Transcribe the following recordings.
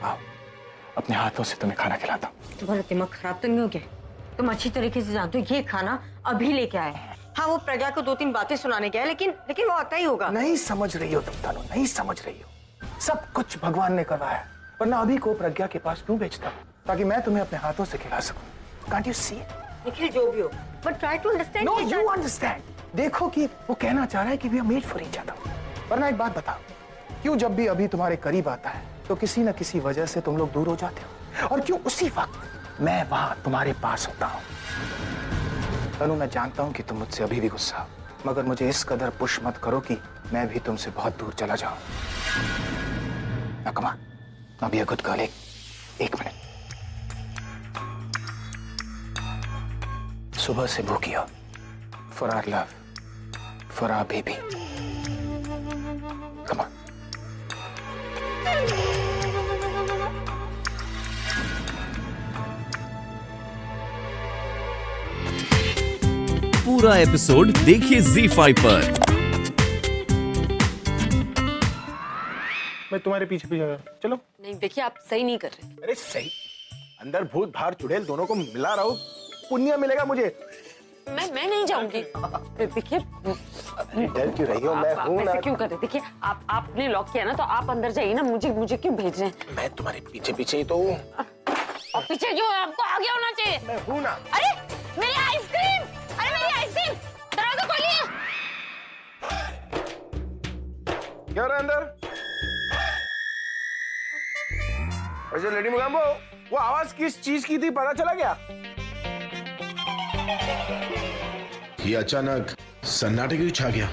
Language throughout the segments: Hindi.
आओ, अपने हाथों से तुम्हें खाना खिलाता हूँ। तुम्हारा दिमाग खराब तो नहीं हो गया? तुम अच्छी तरीके से जानते हो ये खाना अभी लेके आए हैं। हाँ, वो प्रज्ञा को 2-3 बातें सुनाने गया, लेकिन वो आता ही होगा। नहीं समझ रही हो तुम तनु, नहीं समझ रही हो। सब कुछ भगवान ने करवाया है, वरना अभी को प्रज्ञा के पास क्यों भेजता, ताकि मैं तुम्हें अपने हाथों से खिला सकूं। Can't you see it? Nikhil, जो भी हो, but try to understand. No, you understand. देखो कि वो कहना चाह रहा है कि we are made for each other. वरना एक बात बताओ, क्यों जब भी अभी तुम्हारे करीब आता है तो किसी न किसी वजह से तुम लोग दूर हो जाते हो, और क्यों उसी वक्त मैं वहां तुम्हारे पास होता हूं? तनु, मैं जानता हूं कि तुम मुझसे अभी भी गुस्सा हो, मगर मुझे इस कदर पुश मत करो कि मैं भी तुमसे बहुत दूर चला जाऊं। Now come on, now be a good girl. एक मिनट। सुबह से भूखी हो, for our love, for our baby. Come on. पूरा एपिसोड देखिए ZEE5 पर। मैं तुम्हारे पीछे पीछे चलो। नहीं, देखिए आप सही नहीं कर रहे। अरे सही, अंदर भूत बाहर चुड़ैल दोनों को मिला रहा हूं, पुण्य मिलेगा मुझे। मैं नहीं जाऊंगी। देखिए, डर क्यों रही हो? मैं हूं ना। क्यों कर रहे? देखिए, आपने लॉक किया ना, तो आप अंदर जाइए ना। मुझे क्यों भेज रहे हैं? मैं तुम्हारे पीछे पीछे ही तो हूँ। और पीछे जो है आपको आगे होना चाहिए। मैं हूँ ना। अरे मेरी आइसक्रीम! अरे मेरी आइसक्रीम! दरवाजा खोलिए। क्या हो रहा है अंदर? वैसे लेडी मुगाम्बो, वो आवाज किस चीज की थी, पता चला क्या? ये अचानक सन्नाटे क्यों छा गया?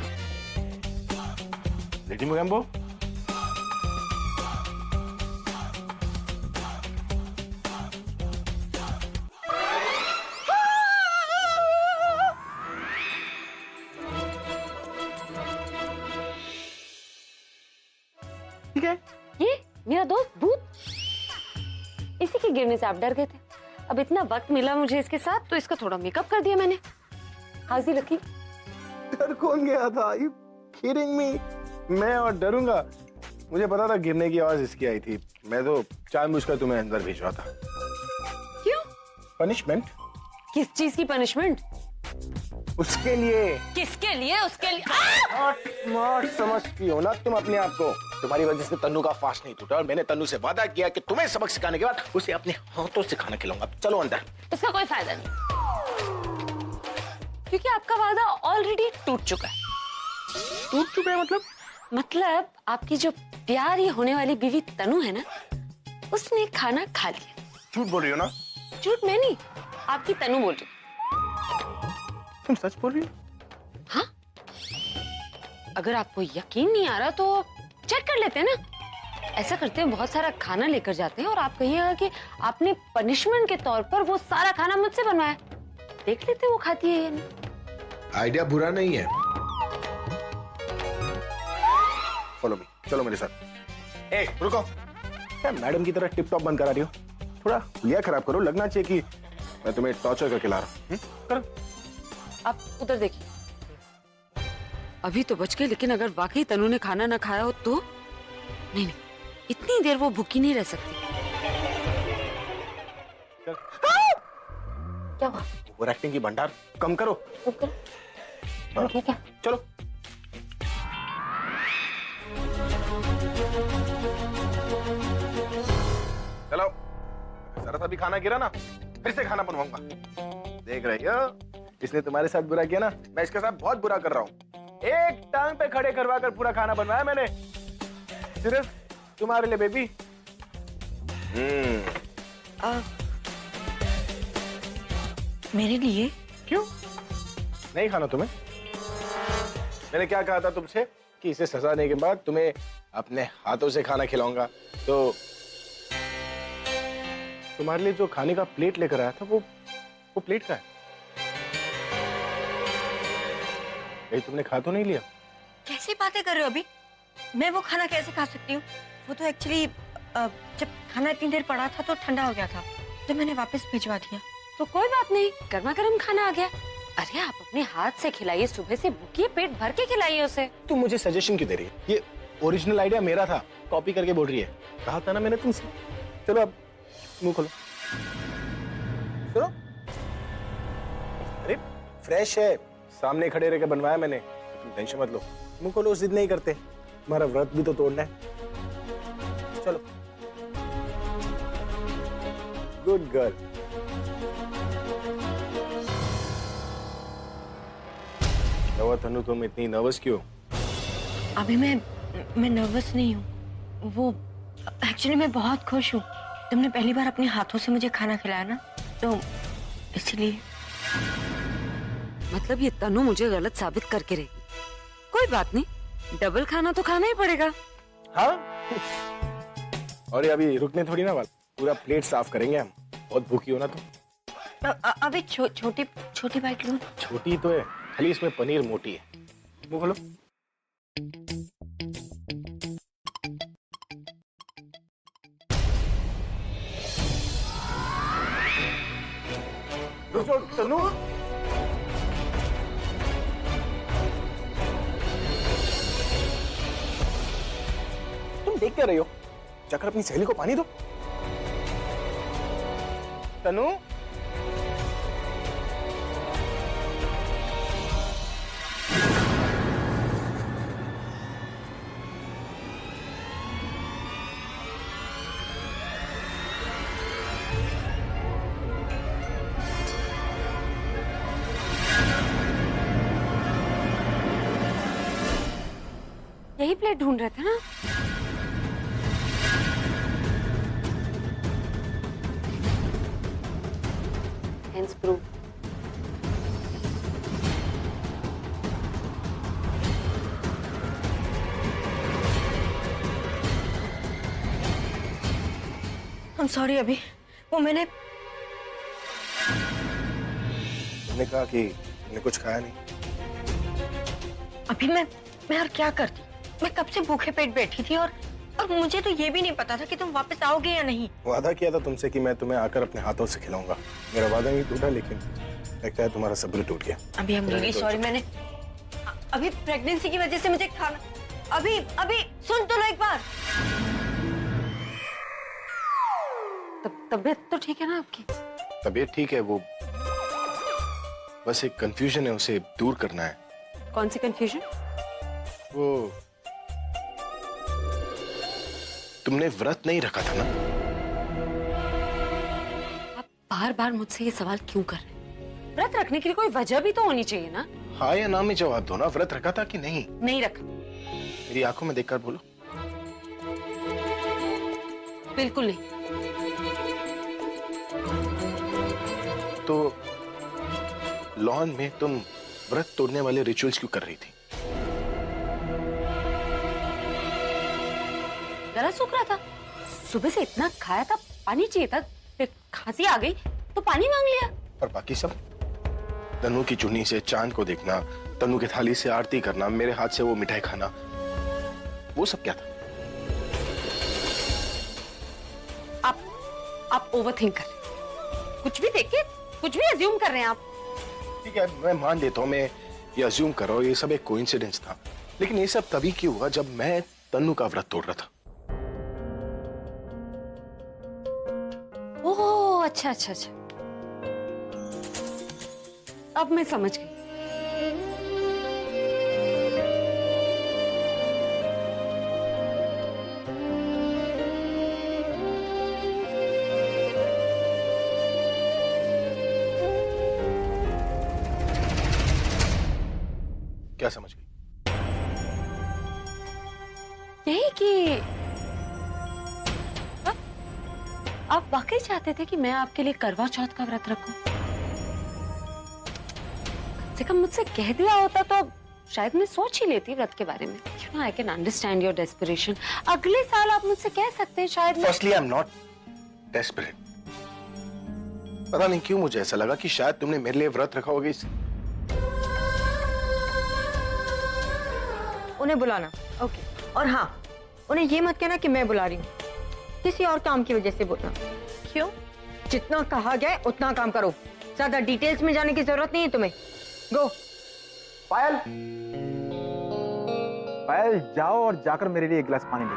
लेडी मुगाम्बो, ठीक है? ये मेरा दोस्त भूत, इसी के गिरने से आप डर गए थे। अब इतना वक्त मिला मुझे इसके साथ, तो इसका थोड़ा मेकअप कर दिया मैंने। हाजी लकी। डर कौन गया था? You kidding me? मैं और डरूंगा? मुझे पता था गिरने की आवाज इसकी आई थी। मैं तो जानबूझकर तुम्हें अंदर भेजा था। क्यों? पनिशमेंट। किस चीज की पनिशमेंट? उसके लिए। किसके लिए? उसके लिए? स्मार्ट समझती हो ना तुम अपने आप को। तुम्हारी वजह से तन्नू का फास्ट नहीं टूटा, और मैंने तन्नू से वादा किया कि तुम्हें सबक सिखाने के बाद उसे अपने हाथों से खाना खिलाऊंगा। चलो अंदर। उसका कोई फायदा नहीं, क्योंकि आपका वादा ऑलरेडी टूट चुका है। टूट चुका है मतलब आपकी जो प्यारी होने वाली बीवी तनु है ना, उसने खाना खा लिया। झूठ बोल रही हो ना? झूठ मैं नहीं, आपकी तनु बोल रही। तुम सच बोल रही हो? हाँ, अगर आपको यकीन नहीं आ रहा तो चेक कर लेते हैं ना। ऐसा करते हैं, बहुत सारा खाना लेकर जाते हैं और आप कहिएगा कि आपने पनिशमेंट के तौर पर वो सारा खाना मुझसे बनवाया। देख लेते हैं वो खाती है या नहीं। आइडिया बुरा नहीं है। फॉलो मी, चलो मेरे साथ। ए, रुको। क्या मैडम की तरह टिप टॉप बंद करा रही हो? थोड़ा हुलिया खराब करो, लगना चाहिए कि मैं तुम्हें टॉर्चर करके ला रहा हूँ। करो। आप उधर देखिए। अभी तो बच गए, लेकिन अगर वाकई तनु ने खाना ना खाया हो तो नहीं, इतनी देर वो भूखी नहीं रह सकती। क्या हुआ? ओवर एक्टिंग की भंडार कम करो। ठीक है, चलो। चलो, जरा सा भी खाना गिरा ना, फिर से खाना बनवाऊंगा। देख रही हो, इसने तुम्हारे साथ बुरा किया ना, मैं इसके साथ बहुत बुरा कर रहा हूँ। एक टांग पे खड़े करवा कर पूरा खाना बनवाया मैंने, सिर्फ तुम्हारे लिए बेबी। मेरे लिए? क्यों नहीं खाना तुम्हें? मैंने क्या कहा था तुमसे कि इसे सजाने के बाद तुम्हें अपने हाथों से खाना खिलाऊंगा। तो तुम्हारे लिए जो खाने का प्लेट लेकर आया था, वो प्लेट का है। कहीं तुमने खा तो नहीं लिया? कैसी बातें कर रहे हो अभी? मैं वो खाना कैसे खा सकती हूँ? वो तो एक्चुअली जब खाना इतनी देर पड़ा था तो ठंडा हो गया था, तो मैंने वापस भिजवा दिया। तो कोई बात नहीं, गर्मा गर्म खाना आ गया। अरे आप अपने हाथ से खिलाइए, सुबह से भूखी है, पेट भर के खिलाइए उसे। तुम मुझे सजेशन क्यों दे रही है? ये ओरिजिनल आइडिया मेरा था, कॉपी करके बोल रही है। कहा था ना मैंने तुमसे। चलो अब मुंह खोलो। चलो। अरे फ्रेश है, सामने खड़े रह के बनवाया मैंने, तुम टेंशन मत लो। मुंह खोलो, जिद नहीं करते, तुम्हारा व्रत भी तो तोड़ना है। चलो। Good girl. तनु तुम इतनी नर्वस क्यों? अभी मैं नर्वस नहीं हूँ, वो एक्चुअली मैं बहुत खुश हूँ। तुमने पहली बार अपने हाथों से मुझे खाना खिलाया ना, तो इसलिए। मतलब ये तनु मुझे गलत साबित करके रहेगी। कोई बात नहीं, डबल खाना तो खाना ही पड़ेगा। हाँ। और ये अभी रुकने थोड़ी ना वाला, पूरा प्लेट साफ करेंगे हम। बहुत भूखी हो ना तुम। अभी छोटी बाइट लूं। छोटी तो है, खाली इसमें पनीर मोटी है। मुंह खोलो। तनु, तुम देख क्या रही हो? जाकर अपनी सहेली को पानी दो। तनु, यही प्लेट ढूंढ रहे थे ना? Hence proof. I'm sorry अभी, वो मैंने कहा कि तुमने कुछ खाया नहीं। अभी मैं और क्या करती? मैं कब से भूखे पेट बैठी थी और मुझे तो ये भी नहीं पता था कि तुम वापस आओगे या नहीं। वादा किया था तुमसे कि मैं तुम्हें आकर अपने हाथों से खिलाऊंगा। मेरा वादा नहीं टूटा, लेकिन लगता है तुम्हारा सब्र टूट गया। अभी I'm really sorry, मैंने अभी प्रेगनेंसी की वजह से मुझे खाना। अभी सुन तो लो एक बार। तबीयत तो ठीक है ना आपकी? तबीयत ठीक है, वो बस एक कंफ्यूजन है, उसे दूर करना है। कौन सी कंफ्यूजन? वो तुमने व्रत नहीं रखा था ना? आप बार बार मुझसे ये सवाल क्यों कर रहे हैं? व्रत रखने के लिए कोई वजह भी तो होनी चाहिए ना? हाँ या ना में जवाब दो ना। व्रत रखा था कि नहीं? नहीं रखा। मेरी आंखों में देखकर बोलो। बिल्कुल नहीं। तो लॉन में तुम व्रत तोड़ने वाले रिचुअल्स क्यों कर रही थी? गला सूख रहा था, सुबह से इतना खाया था, पानी चाहिए था, फिर खांसी आ गई तो पानी मांग लिया। और बाकी सब? तनु की चुन्नी से चांद को देखना, तनु की थाली से आरती करना, मेरे हाथ से वो मिठाई खाना, वो सब क्या था? आप ओवरथिंक कर रहे हैं। कुछ भी देख के कुछ भी अज्यूम कर रहे हैं आप। ठीक है, मैं मान लेता हूँ, मैं ये अज्यूम कर रहा हूँ, ये सब एक कोइंसिडेंस था। लेकिन ये सब तभी क्यों हुआ जब मैं तनु का व्रत तोड़ रहा था। ओह अच्छा। अब मैं समझ गई। क्या समझ गई? यही कि आप वाकई चाहते थे कि मैं आपके लिए करवा चौथ का व्रत रखूं। कम से कम मुझसे कह दिया होता तो शायद मैं सोच ही लेती व्रत के बारे में। You know, I can understand your desperation. अगले साल आप मुझसे कह सकते हैं शायद। Firstly I am not desperate. पता नहीं क्यों मुझे ऐसा लगा कि शायद तुमने मेरे लिए व्रत रखा होगा। उन्हें बुलाना। ओके। और हाँ, उन्हें ये मत कहना कि मैं बुला रही हूँ, किसी और काम की वजह से बोलना। क्यों? जितना कहा गया उतना काम करो, ज्यादा डिटेल्स में जाने की जरूरत नहीं है तुम्हें। गो। पायल जाओ और जाकर मेरे लिए एक गिलास पानी ले।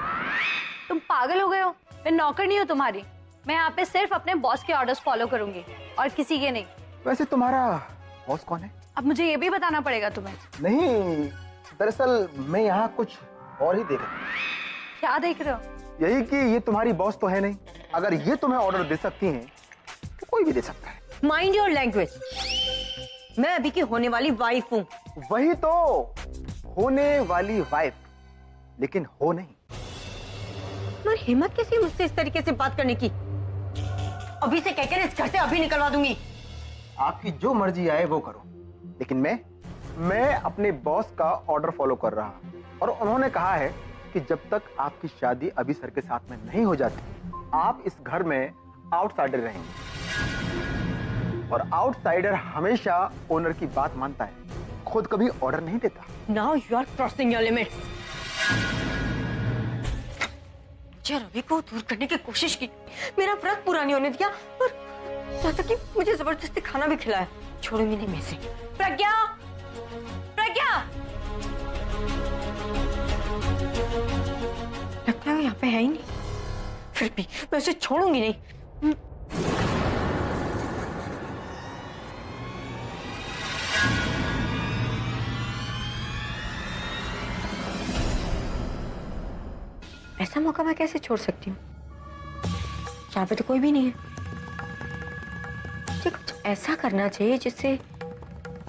तुम पागल हो गए हो? मैं नौकर नहीं हूँ तुम्हारी। मैं यहाँ पे सिर्फ अपने बॉस के ऑर्डर्स फॉलो करूंगी और किसी के नहीं। वैसे तुम्हारा बॉस कौन है? अब मुझे ये भी बताना पड़ेगा तुम्हें। नहीं, दरअसल मैं यहाँ कुछ और ही देख रहा हूँ। क्या देख रहे हो? यही कि ये तुम्हारी बॉस तो है नहीं। अगर ये तुम्हें ऑर्डर दे सकती हैं तो कोई भी दे सकता है। Mind your language. मैं अभी की होने वाली वाइफ हूँ। वही तो, होने वाली वाइफ, लेकिन हो नहीं। मगर हिम्मत कैसी मुझसे इस तरीके से बात करने की? अभी से कहकर इस घर से अभी निकलवा दूंगी। आपकी जो मर्जी आए वो करो, लेकिन मैं अपने बॉस का ऑर्डर फॉलो कर रहा हूं। और उन्होंने कहा है कि जब तक आपकी शादी अभी सर के साथ में नहीं हो जाती, आप इस घर में आउटसाइडर रहेंगे। और आउटसाइडर हमेशा ओनर की बात मानता है, खुद कभी ऑर्डर नहीं देता। Now you are crossing your limits. मुझे रवि को दूर करने की कोशिश की, मेरा व्रत पूरा नहीं होने दिया, और यहाँ तक कि मुझे जबरदस्ती खाना भी खिलाया। छोड़ूंगी नहीं मैं इसे। प्रज्ञा, प्रज्ञा, लगता है वो यहाँ पे है ही नहीं। फिर भी मैं उसे छोड़ूंगी नहीं। ऐसा मौका मैं कैसे छोड़ सकती हूँ? यहाँ पे तो कोई भी नहीं है। मुझे कुछ ऐसा करना चाहिए जिससे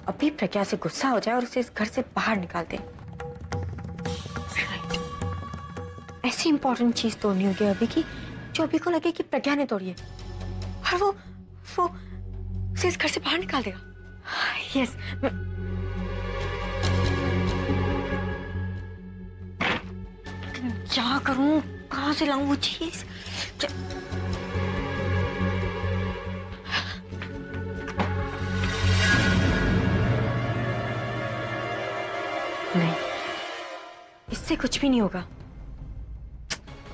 अभी प्रज्ञा से गुस्सा हो जाए और उसे इस घर से बाहर निकाल दे। ऐसी इंपॉर्टेंट चीज तोड़नी होगी अभी की, जो अभी को लगे कि प्रज्ञा ने तोड़ी है, और वो उसे इस घर से बाहर निकाल देगा। यस, क्या करूं? कहां से लाऊं वो चीज? नहीं, इससे कुछ भी नहीं होगा।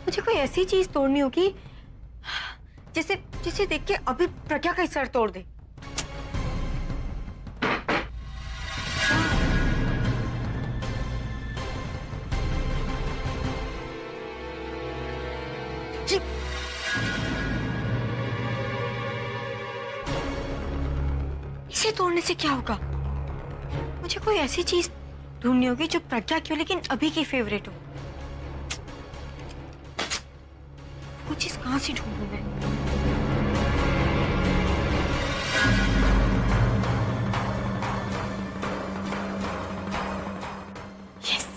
मुझे कोई ऐसी चीज तोड़नी होगी जिसे देख के अभी प्रज्ञा का ही सर तोड़ दे। इसे तोड़ने से क्या होगा? मुझे कोई ऐसी चीज ढूंढनी होगी जो प्रज्ञा की हो लेकिन अभी की फेवरेट हो। वो चीज कहां से ढूंढूं मैं? यस,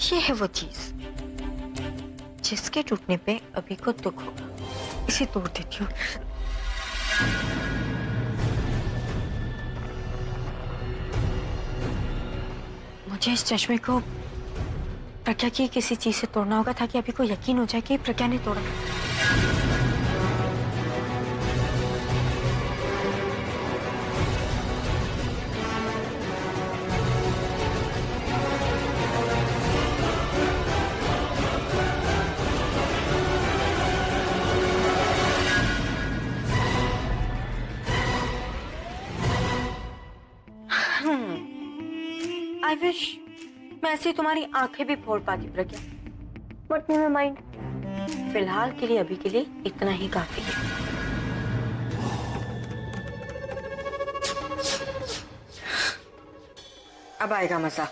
ये है वो चीज जिसके टूटने पे अभी को दुख होगा। इसे तोड़ देती हूँ। मुझे इस चश्मे को प्रज्ञा की किसी चीज से तोड़ना होगा ताकि अभी को यकीन हो जाए कि प्रज्ञा ने तोड़ा। आई विश मैं ऐसे तुम्हारी आंखें भी फोड़ पाती प्रज्ञा, बट नेवर माइंड। फिलहाल के लिए अभी के लिए इतना ही काफी है। अब आएगा मजा,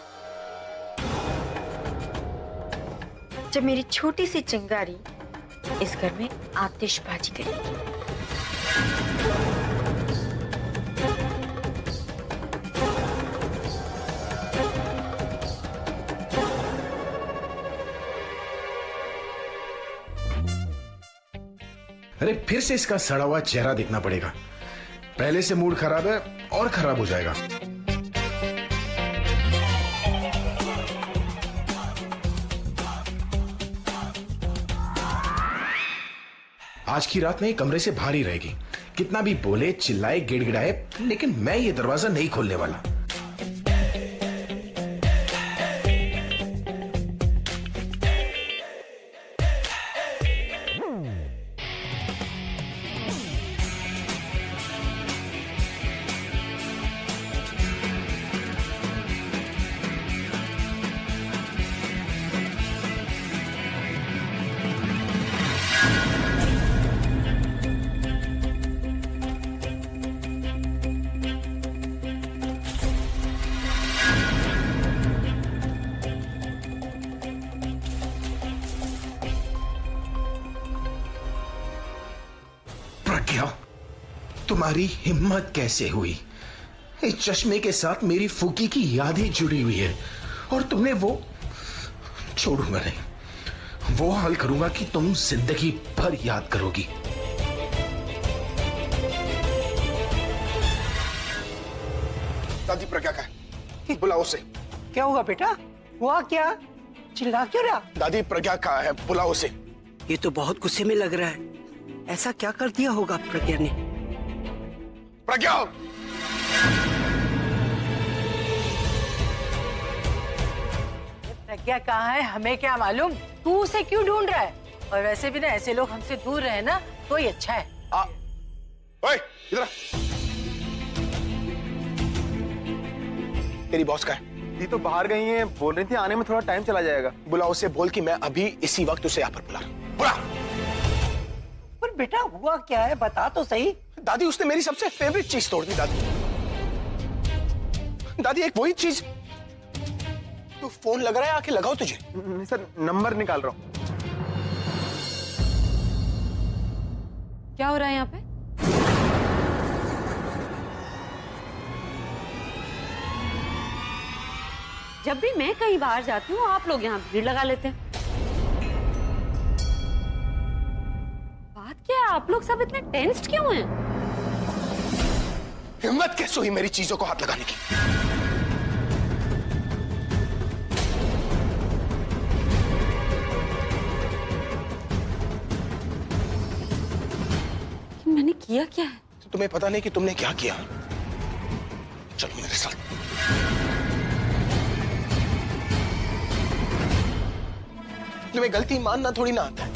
जब मेरी छोटी सी चिंगारी इस घर में आतिशबाजी करेगी। अरे फिर से इसका सड़ा हुआ चेहरा देखना पड़ेगा। पहले से मूड खराब है और खराब हो जाएगा। आज की रात में ये कमरे से बाहर ही रहेगी। कितना भी बोले, चिल्लाए, गिड़गिड़ाए, लेकिन मैं ये दरवाजा नहीं खोलने वाला। तुम्हारी हिम्मत कैसे हुई? इस चश्मे के साथ मेरी फूकी की यादें जुड़ी हुई है और तुमने वो छोड़ूंगा नहीं। वो हाल करूंगा कि तुम जिंदगी भर याद करोगी। दादी प्रज्ञा का है, बुलाओ उसे। क्या हुआ बेटा? हुआ क्या? चिल्ला क्यों रहा? दादी प्रज्ञा कहाँ है? बुलाओ उसे। ये तो बहुत गुस्से में लग रहा है। ऐसा क्या कर दिया होगा प्रज्ञा ने? प्रज्ञा! प्रज्ञा कहाँ है हमें क्या मालूम? तू उसे क्यों ढूंढ रहा है? और वैसे भी ना ऐसे लोग हमसे दूर रहे ना तो ही अच्छा है। ओए, इधर आ। तेरी बॉस का है? ये तो बाहर गई हैं, बोल रही थी आने में थोड़ा टाइम चला जाएगा। बुलाओ उसे, बोल कि मैं अभी इसी वक्त उसे यहाँ पर बुला रहा हूं। बुला। पर बेटा हुआ क्या है, बता तो सही। दादी उसने मेरी सबसे फेवरेट चीज तोड़ दी। दादी दादी एक वही चीज। तो फोन लग रहा है, आके लगाओ तुझे। नहीं सर, नंबर निकाल रहा हूँ। क्या हो रहा है यहाँ पे? जब भी मैं कहीं बाहर जाती हूँ आप लोग यहाँ भीड़ लगा लेते हैं। बात क्या है, आप लोग सब इतने टेंस्ड क्यों हैं? हिम्मत कैसे हुई मेरी चीजों को हाथ लगाने की? मैंने किया क्या है? तो तुम्हें पता नहीं कि तुमने क्या किया? चलो मेरे साथ। तुम्हें गलती मानना थोड़ी ना आता है।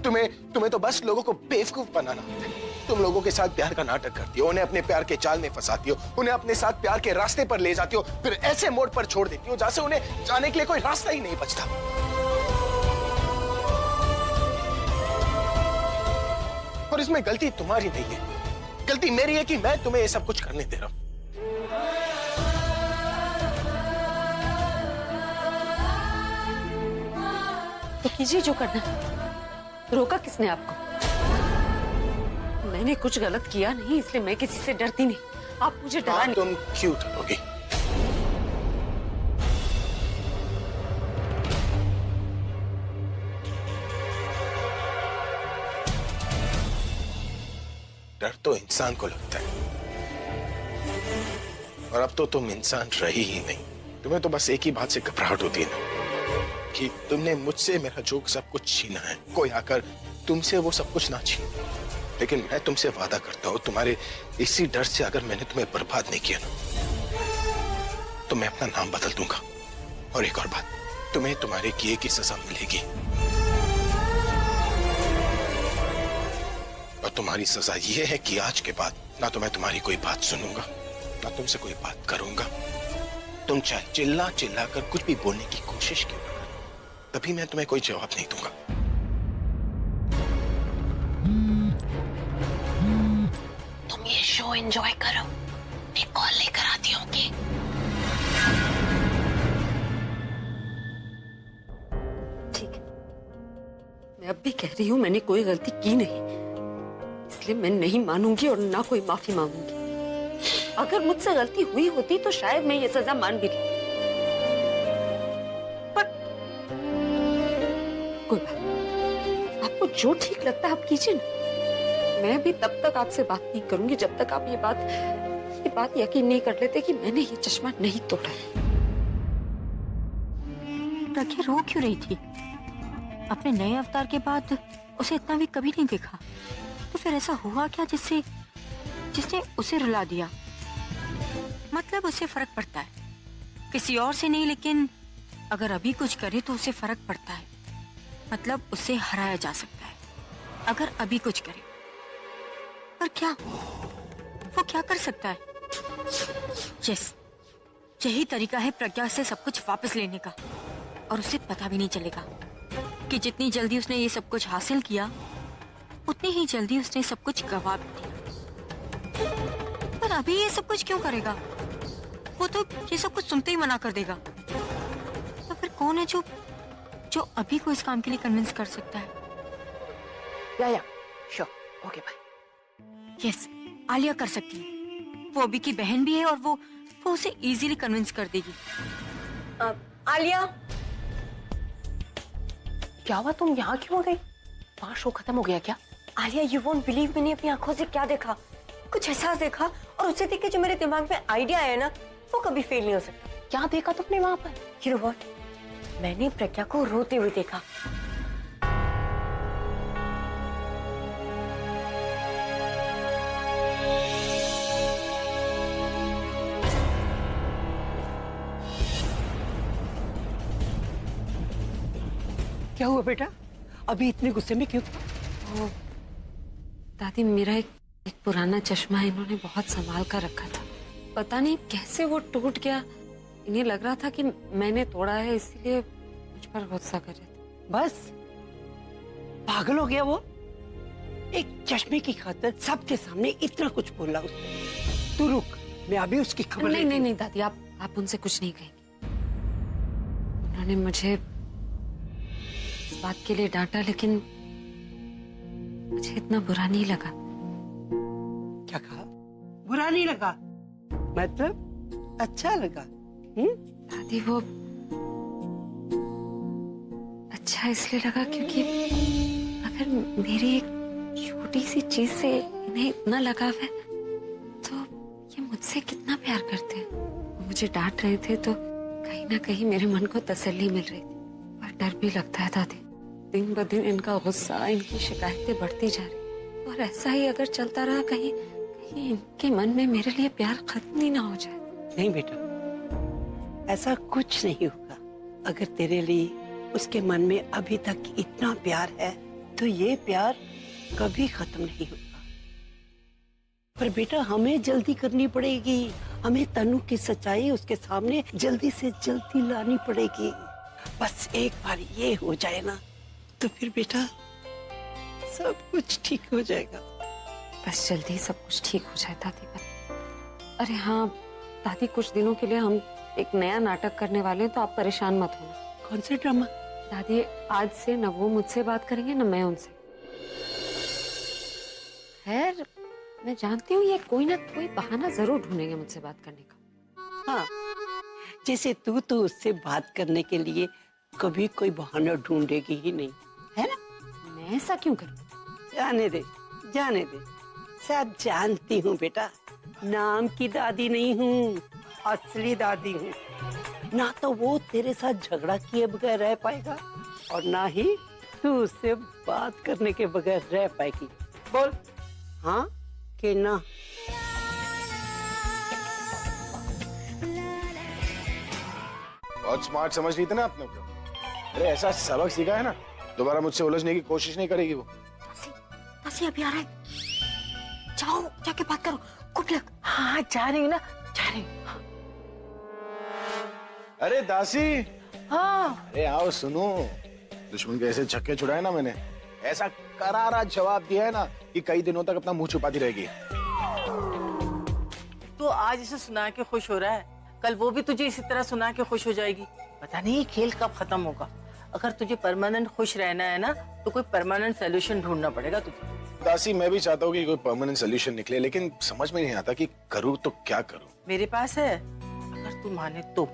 तुम्हें तो बस लोगों को बेवकूफ बनाना आता है। तुम लोगों के साथ प्यार का नाटक करती हो, उन्हें अपने प्यार के जाल में फंसाती हो, उन्हें अपने साथ प्यार के रास्ते पर ले जाती हो, फिर ऐसे मोड़ पर छोड़ देती हो जहां से उन्हें जाने के लिए कोई रास्ता ही नहीं बचता। और इसमें गलती तुम्हारी नहीं है, गलती मेरी है कि मैं तुम्हें ये सब कुछ करने दे रहा हूं। तो कीजिए जो करना है। रोका किसने आपको? मैंने कुछ गलत किया नहीं, इसलिए मैं किसी से डरती नहीं। आप मुझे डरा नहीं। तुम क्यों डरोगी? डर तो इंसान को लगता है, और अब तो तुम इंसान रही ही नहीं। तुम्हें तो बस एक ही बात से घबराहट होती है ना, कि तुमने मुझसे मेरा जो सब कुछ छीना है, कोई आकर तुमसे वो सब कुछ ना छीन। लेकिन मैं तुमसे वादा करता हूं, तुम्हारे इसी डर से अगर मैंने तुम्हें बर्बाद नहीं किया ना, तो मैं अपना नाम बदल दूंगा। और एक और बात, तुम्हें तुम्हारे किए की सजा मिलेगी। और तुम्हारी सजा ये है कि आज के बाद ना तो मैं तुम्हारी कोई बात सुनूंगा, ना तुमसे कोई बात करूंगा। तुम चाहे चिल्ला चिल्ला कर कुछ भी बोलने की कोशिश क्यों, तभी मैं तुम्हें कोई जवाब नहीं दूंगा। तुम ये शो एंजॉय करो, मैं कॉल लेकर आती हूँ। ठीक है, मैं अब भी कह रही हूँ मैंने कोई गलती की नहीं, इसलिए मैं नहीं मानूंगी और ना कोई माफी मांगूंगी। अगर मुझसे गलती हुई होती तो शायद मैं ये सजा मान भी लेती, पर कोई बात नहीं। आपको जो ठीक लगता है आप कीजिए ना। मैं भी तब तक आपसे बात नहीं करूंगी जब तक आप ये बात यकीन नहीं कर लेते कि मैंने ये चश्मा नहीं तोड़ा है। प्रज्ञा रो क्यों रही थी? अपने नए अवतार के बाद उसे इतना भी कभी नहीं देखा, तो फिर ऐसा हुआ क्या जिसने उसे रुला दिया? मतलब उसे फर्क पड़ता है, किसी और से नहीं, लेकिन अगर अभी कुछ करे तो उसे फर्क पड़ता है। मतलब उसे हराया जा सकता है अगर अभी कुछ करे। पर क्या वो क्या कर सकता है? यस, यही तरीका है प्रज्ञा से सब कुछ वापस लेने का, और उसे पता भी नहीं चलेगा कि जितनी जल्दी उसने ये सब कुछ हासिल किया उतनी ही जल्दी उसने सब कुछ गवा भी दिया। पर अभी ये सब कुछ क्यों करेगा? वो तो ये सब कुछ सुनते ही मना कर देगा। तो फिर कौन है जो अभी को इस काम के लिए कन्विंस कर सकता है? या sure, okay bye. Yes, Alia कर सकती है। वो अभी की बहन भी है और वो उसे इजीली कन्विंस कर देगी। आलिया, क्या हुआ, तुम यहाँ क्यों आ गई? वहाँ शो खत्म हो गया क्या? आलिया, यू वोंट बिलीव, मैंने अपनी आंखों से क्या देखा, कुछ ऐसा देखा, और उसे देख के जो मेरे दिमाग में आइडिया आया ना, वो कभी फेल नहीं हो सकता। क्या देखा तुमने वहाँ पर? You know what? मैंने प्रज्ञा को रोते हुए देखा। क्या हुआ बेटा, अभी इतने गुस्से में क्यों? दादी, मेरा एक पुराना चश्मा इन्होंने बहुत संभाल कर रखा था, पता नहीं कैसे वो टूट गया। इन्हें लग रहा था कि मैंने तोड़ा है, इसीलिए मुझ पर गुस्सा कर रहे थे। बस पागल हो गया वो, एक चश्मे की खातिर सबके सामने इतना कुछ बोला उसने। तू रुक, मैं अभी उसकी खबर नहीं नहीं नहीं दादी, आप उनसे कुछ नहीं कहेंगे। उन्होंने मुझे इस बात के लिए डांटा, लेकिन मुझे इतना बुरा नहीं लगा। क्या कहा? बुरा नहीं लगा? मतलब अच्छा लगा? दादी, वो अच्छा इसलिए लगा क्योंकि अगर मेरी एक छोटी सी चीज से इन्हें इतना लगाव है तो ये मुझसे कितना प्यार करते हैं। वो मुझे डांट रहे थे तो कहीं ना कहीं मेरे मन को तसल्ली मिल रही थी, पर डर भी लगता है दादी। दिन ब दिन इनका गुस्सा, इनकी शिकायतें बढ़ती जा रही, और ऐसा ही अगर चलता रहा कहीं इनके मन में मेरे लिए प्यार खत्म ही ना हो जाए। नहीं बेटा, ऐसा कुछ नहीं होगा। अगर तेरे लिए उसके मन में अभी तक इतना प्यार है तो ये प्यार कभी खत्म नहीं होगा। पर बेटा, हमें जल्दी करनी पड़ेगी, हमें तनु की सच्चाई उसके सामने जल्दी से जल्दी लानी पड़ेगी। बस एक बार ये हो जाए ना तो फिर बेटा सब कुछ ठीक हो जाएगा। बस जल्दी सब कुछ ठीक हो जाए दादी। अरे हाँ दादी, कुछ दिनों के लिए हम एक नया नाटक करने वाले हैं, तो आप परेशान मत होना। कौन सा ड्रामा? दादी, आज से न वो मुझसे बात करेंगे न मैं उनसे। खैर, मैं जानती हूँ ये कोई ना कोई बहाना जरूर ढूंढेंगे मुझसे बात करने का। हाँ, जैसे तू तो उससे बात करने के लिए कभी कोई बहाना ढूंढेगी ही नहीं, है ना? मैं ऐसा क्यों करूँ? जाने दे, जाने दे, सब जानती हूँ बेटा। नाम की दादी नहीं हूँ, असली दादी हूँ। ना तो वो तेरे साथ झगड़ा किए बगैर रह पाएगा और ना ही तू उससे बात करने के बगैर रह पाएगी। बोल हाँ कि ना? बहुत स्मार्ट समझ रही थी ना अपने को। अरे ऐसा सबक सीखा है ना, दोबारा मुझसे उलझने की कोशिश नहीं करेगी वो। दासी अभी आ रहा है, जाओ जाके बात करो। Good luck. हाँ जा रही हूँ ना, जा रही हूँ। अरे दासी, हाँ अरे आओ सुनो। दुश्मन के ऐसे छक्के छुड़ाए ना मैंने, ऐसा करारा जवाब दिया है ना कि कई दिनों तक अपना मुंह छुपाती रहेगी। तो आज इसे सुना के खुश हो रहा है, कल वो भी तुझे इसी तरह सुना के खुश हो जाएगी। पता नहीं खेल कब खत्म होगा। अगर तुझे परमानेंट खुश रहना है ना तो कोई परमानेंट सोल्यूशन ढूंढना पड़ेगा तुझे। दासी, मैं भी चाहता हूँ कि कोई परमानेंट सोल्यूशन निकले, लेकिन समझ में नहीं आता कि करूँ तो क्या करूँ। मेरे पास है, अगर तू माने तो।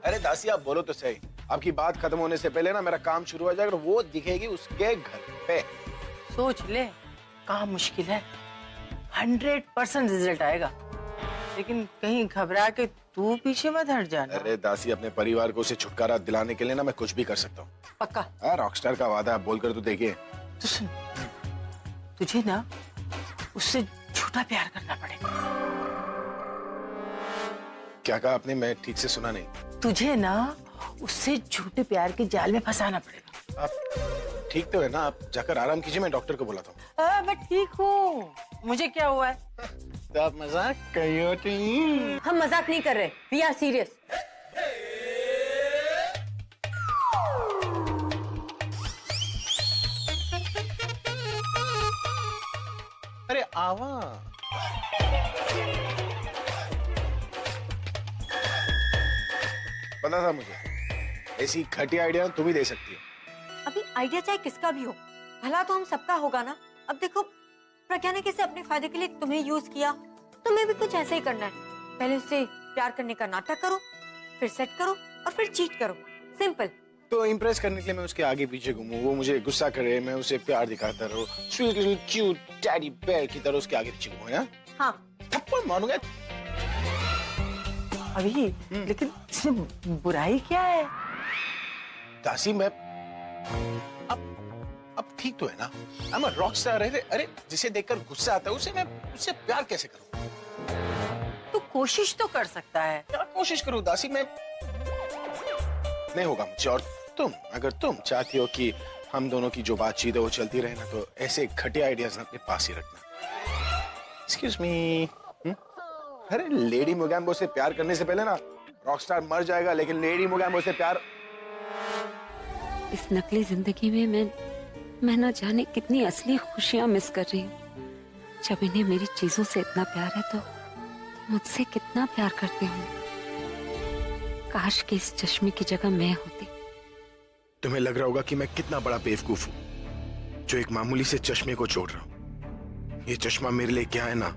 अरे दासी, आप बोलो तो सही। आपकी बात खत्म होने से पहले ना मेरा काम शुरू हो जाएगा और वो दिखेगी उसके घर पे। सोच ले, काम मुश्किल है, 100% रिजल्ट आएगा, लेकिन कहीं घबरा के तू पीछे मत हट जाना। अरे दासी, अपने परिवार को उसे छुटकारा दिलाने के लिए ना मैं कुछ भी कर सकता हूँ। पक्का? रॉकस्टार का वादा है, बोलकर तो देखिए। तो सुन, तुझे ना उससे झूठा प्यार करना पड़ेगा। क्या कहा आपने? मैं ठीक से सुना नहीं। तुझे ना उससे झूठे प्यार के जाल में फंसाना पड़ेगा। आप ठीक तो है ना? आप जाकर आराम कीजिए, मैं डॉक्टर को बुलाता हूँ। मैं ठीक हूँ, मुझे क्या हुआ है? तो आप मजाक करिए। हम मजाक नहीं कर रहे, वी आर सीरियस। अरे आवा, पता था मुझे, ऐसी घटिया आइडिया तुम ही दे सकती है। अभी आइडिया चाहे किसका भी हो, भला तो हम सबका होगा ना। अब देखो प्रज्ञा ने कैसे अपने फायदे के लिए तुम्हें यूज किया, तुम्हें भी कुछ ऐसा ही करना है। पहले उससे प्यार करने का नाटक करो, फिर सेट करो और फिर चीट करो। सिंपल। तो इम्प्रेस करने के लिए मैं उसके आगे पीछे घूमूं, वो मुझे गुस्सा करे, मैं उसे प्यार दिखाता रहूं, sweet little cute teddy bear की तरह उसके आगे पीछे घूमूं, हाँ थप्पड़ मारूंगा। अभी लेकिन इसमें बुराई क्या है? दासी मैं अब ठीक तो है ना? I'm a rock star। अरे जिसे देखकर गुस्सा आता है उसे मैं उससे प्यार कैसे करूं? तू कोशिश तो कर सकता है। क्या कोशिश करूं दासी? मैं नहीं होगा मुझसे। और अगर तुम चाहती हो कि हम दोनों की जो बातचीत है वो चलती रहे ना, तो ऐसे घटिया आइडियाज ना अपने पास ही रखना। Excuse me. अरे लेडी मोगैम्बो से प्यार करने से पहले ना रॉकस्टार मर जाएगा, लेकिन लेडी मोगैम्बो से प्यार। इस नकली जिंदगी में मैं न जाने कितनी असली खुशियां मिस कर रही हूँ। जब इन्हें मेरी चीजों से इतना प्यार है तो मुझसे कितना प्यार करते होंगे। काश कि इस चश्मे की जगह मैं होती। तुम्हें लग रहा होगा कि मैं कितना बड़ा बेवकूफ हूँ जो एक मामूली से चश्मे को छोड़ रहा हूँ। ये चश्मा मेरे लिए क्या है ना,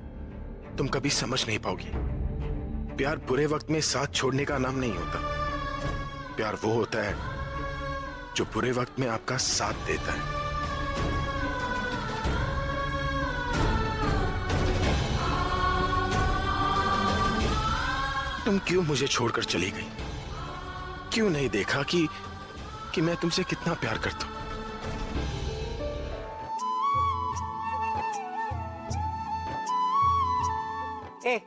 तुम कभी समझ नहीं पाओगी। प्यार बुरे वक्त में साथ छोड़ने का नाम नहीं होता। प्यार वो होता है जो बुरे वक्त में आपका साथ देता है। तुम क्यों मुझे छोड़कर चली गई? क्यों नहीं देखा कि मैं तुमसे कितना प्यार करता हूं? ए,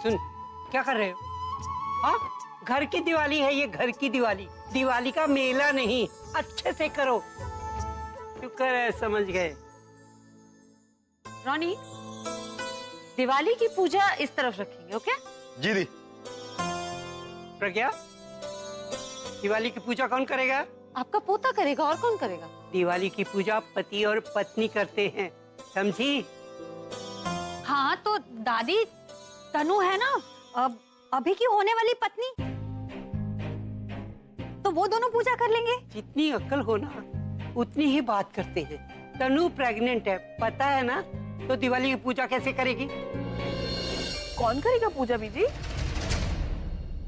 सुन, क्या कर रहे हो? हाँ, घर की दिवाली है ये, घर की दिवाली, दिवाली का मेला नहीं। अच्छे से करो। शुक्र है समझ गए। रॉनी, दिवाली की पूजा इस तरफ रखेंगे, ओके? जी दी। प्रज्ञा, दिवाली की पूजा कौन करेगा? आपका पोता करेगा, और कौन करेगा? दिवाली की पूजा पति और पत्नी करते हैं, समझी? हाँ तो दादी, तनु है ना अब अभी की होने वाली पत्नी, तो वो दोनों पूजा कर लेंगे। जितनी अक्ल हो ना उतनी ही बात करते हैं। तनु प्रेग्नेंट है, पता है ना, तो दिवाली की पूजा कैसे करेगी? कौन करेगा पूजा बीजी?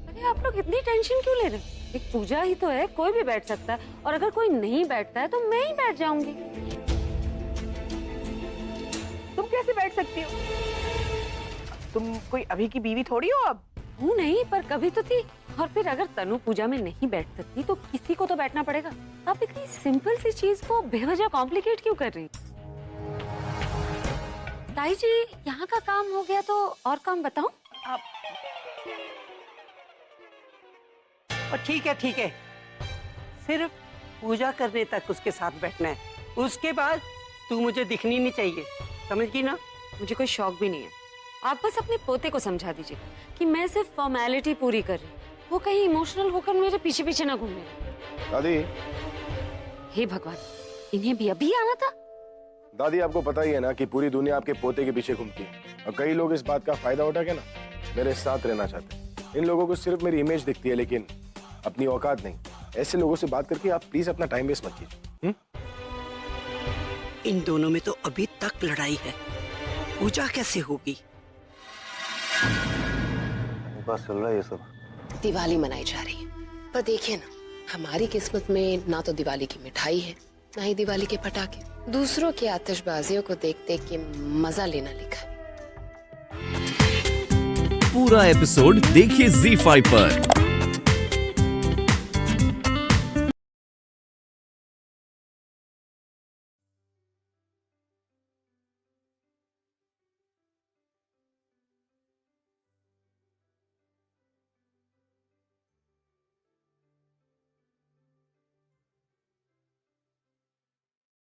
अरे आप लोग इतनी टेंशन क्यों ले रहे हैं? एक पूजा ही तो है, कोई भी बैठ सकता है, और अगर कोई नहीं बैठता है तो मैं ही बैठ जाऊंगी। तुम कैसे बैठ सकती हो? तुम कोई अभी की बीवी थोड़ी हो अब। हूँ नहीं, पर कभी तो थी। और फिर अगर तनु पूजा में नहीं बैठ सकती तो किसी को तो बैठना पड़ेगा। आप इतनी सिंपल सी चीज को बेवजह कॉम्प्लिकेट क्यों कर रही? ताई जी, यहाँ का काम हो गया तो और काम बताऊं? और ठीक है, सिर्फ पूजा करने तक उसके साथ बैठना है। उसके बाद तू मुझे दिखनी नहीं चाहिए, समझ गई ना? मुझे कोई शौक भी नहीं है। आप बस अपने पोते को समझा दीजिए कि मैं सिर्फ फॉर्मेलिटी पूरी कर रही हूँ, वो कहीं इमोशनल होकर मेरे पीछे पीछे ना घूमे। दादी, हे भगवान, इन्हें भी अभी आना था। दादी आपको पता ही है ना कि पूरी दुनिया आपके पोते के पीछे घूमती है, और कई लोग इस बात का फायदा उठा के ना मेरे साथ रहना चाहते हैं। इन लोगों को सिर्फ मेरी इमेज दिखती है, लेकिन अपनी औकात नहीं। ऐसे लोगों से बात करके आप प्लीज अपना टाइम वेस्ट मत कीजिए। इन दोनों में तो अभी तक लड़ाई है, पूजा कैसे होगी? बस चल रहा है ये सब। दिवाली मनाई जा रही है, पर देखिए ना, हमारी किस्मत में ना तो दिवाली की मिठाई है, ना ही दिवाली के पटाखे। दूसरों की आतिशबाजियों को देख देख के मजा लेना लिखा है। पूरा एपिसोड देखिए ZEE5 पर।